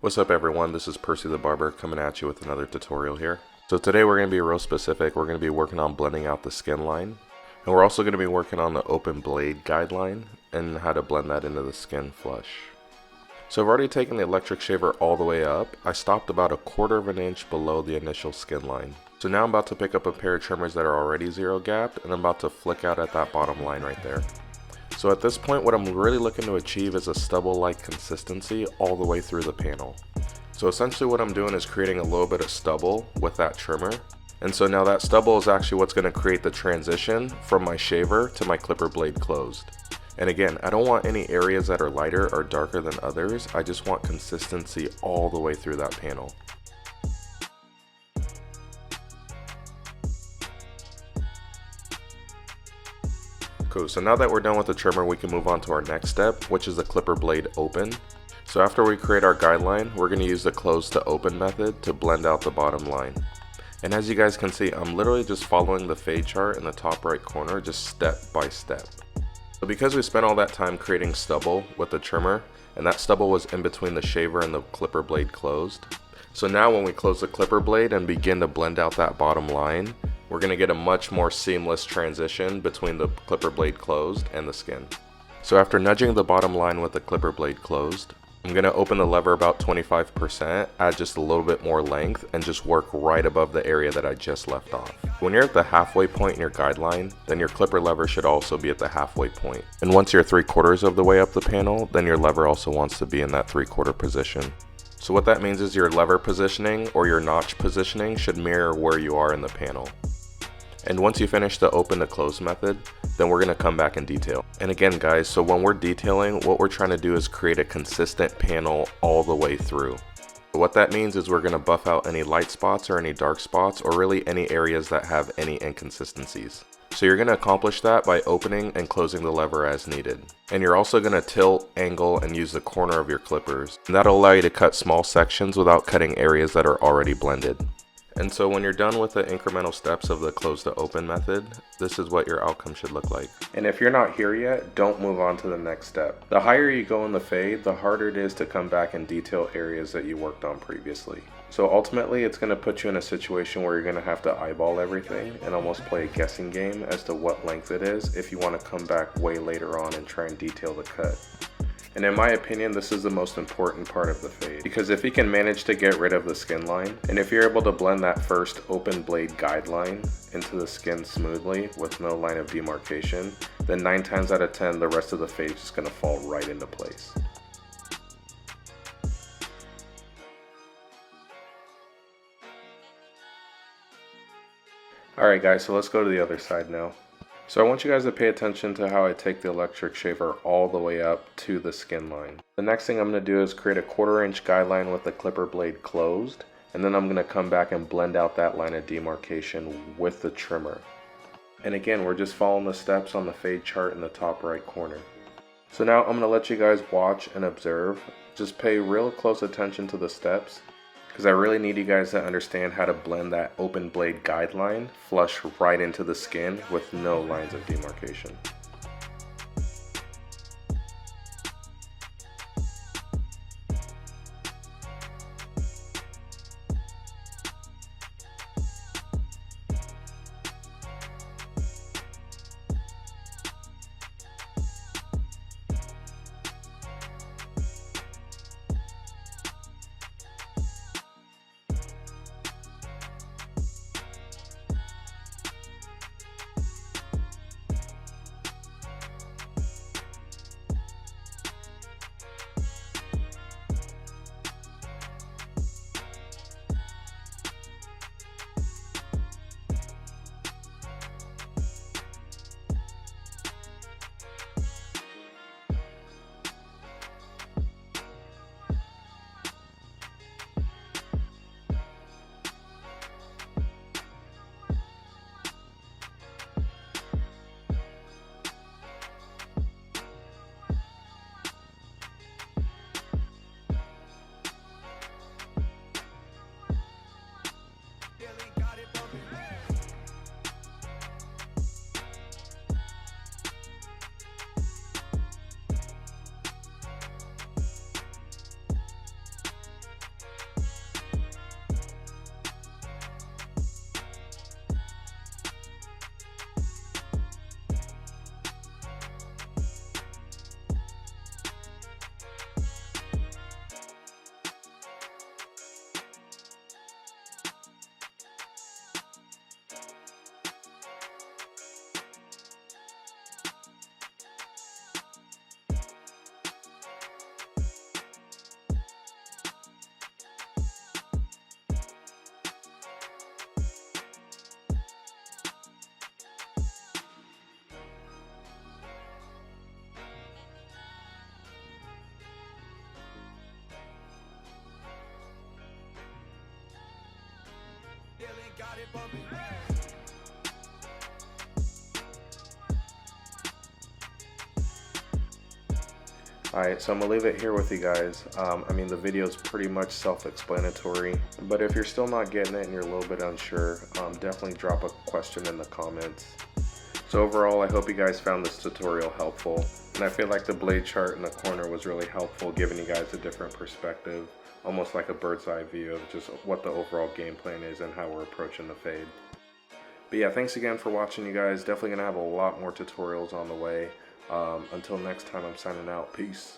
What's up everyone, this is Percy the Barber coming at you with another tutorial here. So today we're going to be real specific. We're going to be working on blending out the skin line. And we're also going to be working on the open blade guideline and how to blend that into the skin flush. So I've already taken the electric shaver all the way up. I stopped about 1/4 of an inch below the initial skin line. So now I'm about to pick up a pair of trimmers that are already zero gapped and I'm about to flick out at that bottom line right there. So at this point, what I'm really looking to achieve is a stubble-like consistency all the way through the panel. So essentially what I'm doing is creating a little bit of stubble with that trimmer. And so now that stubble is actually what's going to create the transition from my shaver to my clipper blade closed. And again, I don't want any areas that are lighter or darker than others. I just want consistency all the way through that panel. Cool, so now that we're done with the trimmer, we can move on to our next step, which is the clipper blade open. So after we create our guideline, we're going to use the close to open method to blend out the bottom line. And as you guys can see, I'm literally just following the fade chart in the top right corner, just step by step. So because we spent all that time creating stubble with the trimmer, and that stubble was in between the shaver and the clipper blade closed. So now when we close the clipper blade and begin to blend out that bottom line, we're going to get a much more seamless transition between the clipper blade closed and the skin. So after nudging the bottom line with the clipper blade closed, I'm going to open the lever about 25%, add just a little bit more length, and just work right above the area that I just left off. When you're at the halfway point in your guideline, then your clipper lever should also be at the halfway point. And once you're 3/4 of the way up the panel, then your lever also wants to be in that 3/4 position. So what that means is your lever positioning or your notch positioning should mirror where you are in the panel. And once you finish the open to close method, then we're going to come back and detail. And again guys, so when we're detailing, what we're trying to do is create a consistent panel all the way through. What that means is we're going to buff out any light spots or any dark spots or really any areas that have any inconsistencies. So you're going to accomplish that by opening and closing the lever as needed. And you're also going to tilt, angle, and use the corner of your clippers. And that'll allow you to cut small sections without cutting areas that are already blended. And so when you're done with the incremental steps of the close to open method, this is what your outcome should look like. And if you're not here yet, don't move on to the next step. The higher you go in the fade, the harder it is to come back and detail areas that you worked on previously. So ultimately, it's going to put you in a situation where you're going to have to eyeball everything and almost play a guessing game as to what length it is if you want to come back way later on and try and detail the cut. And in my opinion, this is the most important part of the fade, because if you can manage to get rid of the skin line, and if you're able to blend that first open blade guideline into the skin smoothly with no line of demarcation, then 9 times out of 10, the rest of the fade is just going to fall right into place. Alright guys, so let's go to the other side now. So I want you guys to pay attention to how I take the electric shaver all the way up to the skin line. The next thing I'm going to do is create a 1/4 inch guideline with the clipper blade closed, and then I'm going to come back and blend out that line of demarcation with the trimmer. And again, we're just following the steps on the fade chart in the top right corner. So now I'm going to let you guys watch and observe. Just pay real close attention to the steps, because I really need you guys to understand how to blend that open blade guideline flush right into the skin with no lines of demarcation. got it, but me. Alright, so I'm going to leave it here with you guys. I mean, the video is pretty much self-explanatory, but if you're still not getting it and you're a little bit unsure, definitely drop a question in the comments. So overall, I hope you guys found this tutorial helpful, and I feel like the blade chart in the corner was really helpful, giving you guys a different perspective, almost like a bird's eye view of just what the overall game plan is and how we're approaching the fade. But yeah, thanks again for watching, you guys. Definitely going to have a lot more tutorials on the way. Until next time, I'm signing out. Peace.